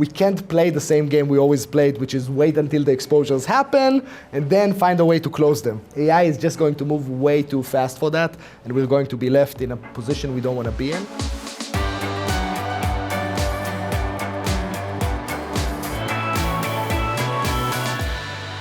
We can't play the same game we always played, which is wait until the exposures happen and then find a way to close them. AI is just going to move way too fast for that, and we're going to be left in a position we don't want to be in.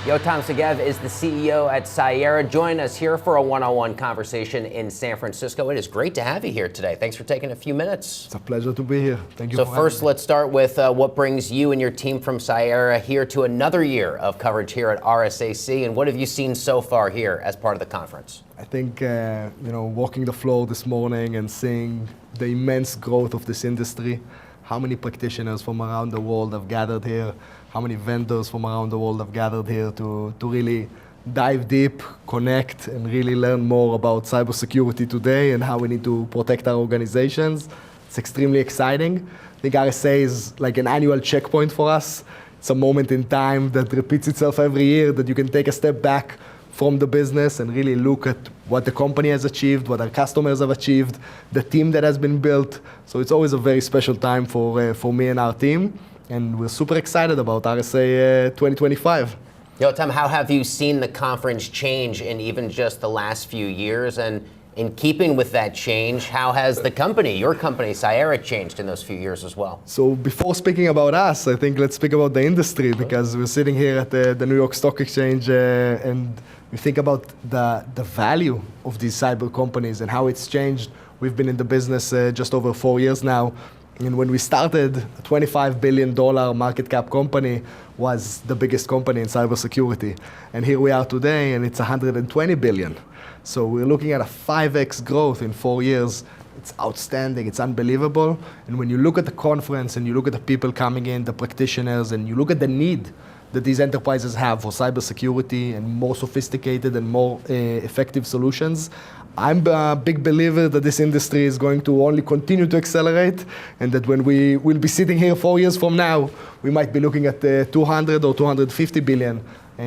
Yotam Segev is the CEO at Cyera. Join us here for a one-on-one conversation in San Francisco. It is great to have you here today. Thanks for taking a few minutes. It's a pleasure to be here. Thank you. So first, let's start with what brings you and your team from Cyera here to another year of coverage here at RSAC, and what have you seen so far here as part of the conference? I think, walking the floor this morning and seeing the immense growth of this industry, how many practitioners from around the world have gathered here, how many vendors from around the world have gathered here to really dive deep, connect, and really learn more about cybersecurity today and how we need to protect our organizations. It's extremely exciting. I think RSA is like an annual checkpoint for us. It's a moment in time that repeats itself every year, that you can take a step back from the business and really look at what the company has achieved, what our customers have achieved, the team that has been built. So it's always a very special time for me and our team. And we're super excited about RSA 2025. Yotam, how have you seen the conference change in even just the last few years? And in keeping with that change, how has the company, your company, Cyera, changed in those few years as well? So before speaking about us, I think let's speak about the industry, because we're sitting here at the New York Stock Exchange and we think about the value of these cyber companies and how it's changed. We've been in the business just over 4 years now. And when we started, a $25 billion market cap company was the biggest company in cybersecurity. And here we are today, and it's $120 billion. So we're looking at a 5x growth in 4 years. It's outstanding, it's unbelievable. And when you look at the conference and you look at the people coming in, the practitioners, and you look at the need that these enterprises have for cybersecurity and more sophisticated and more effective solutions, I'm a big believer that this industry is going to only continue to accelerate, and that when we will be sitting here 4 years from now, we might be looking at 200 or 250 billion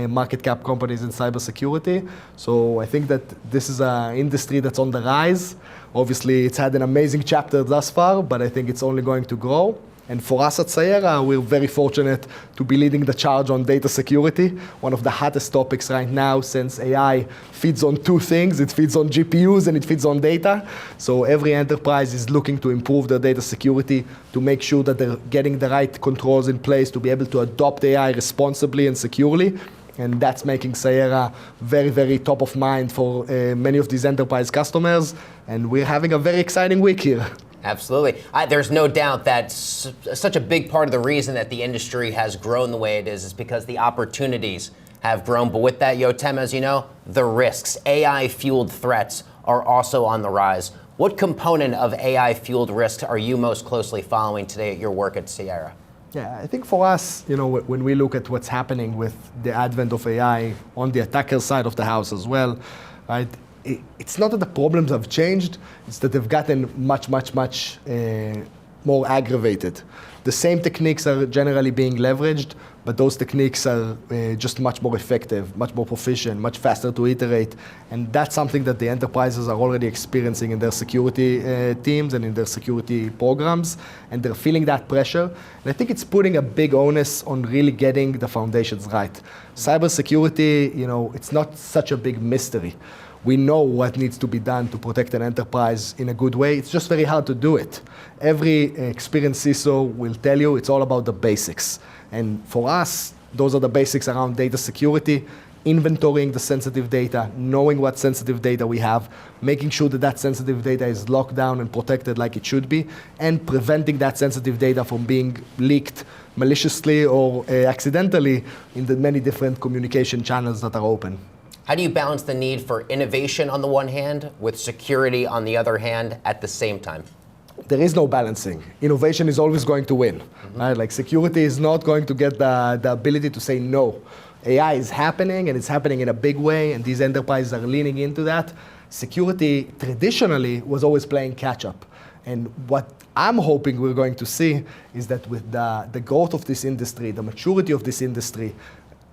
market cap companies in cybersecurity. So I think that this is an industry that's on the rise. Obviously, it's had an amazing chapter thus far, but I think it's only going to grow. And for us at Cyera, we're very fortunate to be leading the charge on data security, one of the hottest topics right now, since AI feeds on two things. It feeds on GPUs and it feeds on data. So every enterprise is looking to improve their data security, to make sure that they're getting the right controls in place to be able to adopt AI responsibly and securely. And that's making Cyera very, very top of mind for many of these enterprise customers. And we're having a very exciting week here. Absolutely. There's no doubt that such a big part of the reason that the industry has grown the way it is because the opportunities have grown. But with that, Yotam, as you know, the risks, AI-fueled threats are also on the rise. What component of AI-fueled risks are you most closely following today at your work at Cyera? Yeah, I think for us, when we look at what's happening with the advent of AI on the attacker side of the house as well, right? It's not that the problems have changed, it's that they've gotten much more aggravated. The same techniques are generally being leveraged, but those techniques are just much more effective, much more proficient, much faster to iterate. And that's something that the enterprises are already experiencing in their security teams and in their security programs, and they're feeling that pressure. And I think it's putting a big onus on really getting the foundations right. Cybersecurity, it's not such a big mystery. We know what needs to be done to protect an enterprise in a good way. It's just very hard to do it. Every experienced CISO will tell you it's all about the basics. And for us, those are the basics around data security, inventorying the sensitive data, knowing what sensitive data we have, making sure that that sensitive data is locked down and protected like it should be, and preventing that sensitive data from being leaked maliciously or accidentally in the many different communication channels that are open. How do you balance the need for innovation on the one hand with security on the other hand at the same time? There is no balancing. Innovation is always going to win. Right? Like security is not going to get the ability to say no. AI is happening, and it's happening in a big way, and these enterprises are leaning into that. Security traditionally was always playing catch up. And what I'm hoping we're going to see is that with the growth of this industry, the maturity of this industry,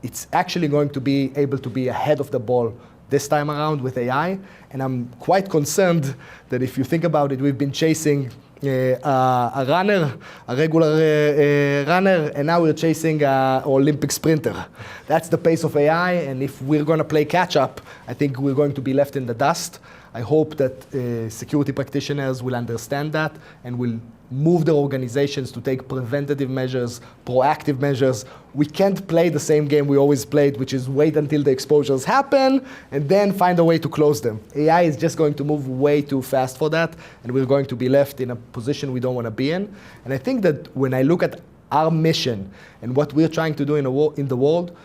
it's actually going to be able to be ahead of the ball this time around with AI. And I'm quite concerned that if you think about it, we've been chasing a runner, a regular runner, and now we're chasing an Olympic sprinter. That's the pace of AI, and if we're going to play catch up, I think we're going to be left in the dust. I hope that security practitioners will understand that and will move their organizations to take preventative measures, proactive measures. We can't play the same game we always played, which is wait until the exposures happen and then find a way to close them. AI is just going to move way too fast for that, and we're going to be left in a position we don't want to be in. And I think that when I look at our mission and what we're trying to do in the world,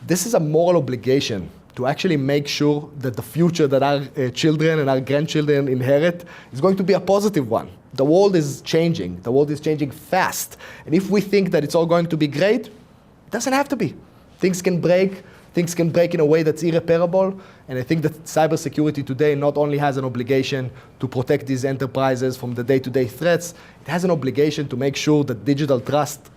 this is a moral obligation to actually make sure that the future that our children and our grandchildren inherit is going to be a positive one. The world is changing. The world is changing fast. And if we think that it's all going to be great, it doesn't have to be. Things can break. Things can break in a way that's irreparable. And I think that cybersecurity today not only has an obligation to protect these enterprises from the day-to-day threats, it has an obligation to make sure that digital trust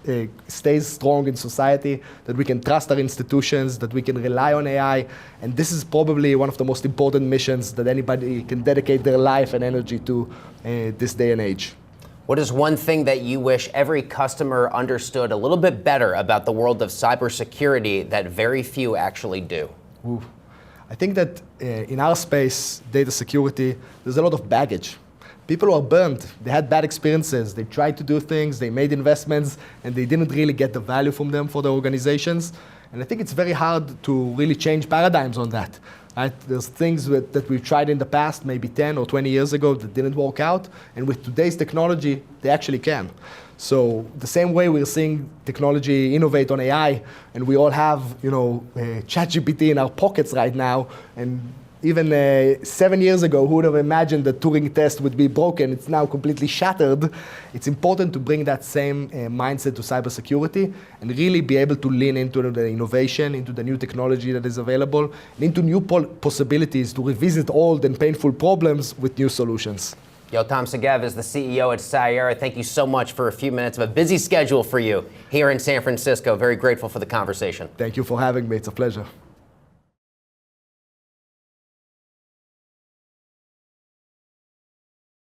stays strong in society, that we can trust our institutions, that we can rely on AI. And this is probably one of the most important missions that anybody can dedicate their life and energy to this day and age. What is one thing that you wish every customer understood a little bit better about the world of cybersecurity that very few actually do? Ooh. I think that in our space, data security, there's a lot of baggage. People are burned. They had bad experiences. They tried to do things. They made investments, and they didn't really get the value from them for their organizations. And I think it's very hard to really change paradigms on that. Right? There's things that we've tried in the past, maybe 10 or 20 years ago, that didn't work out. And with today's technology, they actually can. So the same way we're seeing technology innovate on AI, and we all have, ChatGPT in our pockets right now, and even 7 years ago, who would have imagined the Turing test would be broken? It's now completely shattered. It's important to bring that same mindset to cybersecurity and really be able to lean into the innovation, into the new technology that is available, and into new possibilities to revisit old and painful problems with new solutions. Yotam Segev is the CEO at Cyera. Thank you so much for a few minutes of a busy schedule for you here in San Francisco. Very grateful for the conversation. Thank you for having me. It's a pleasure.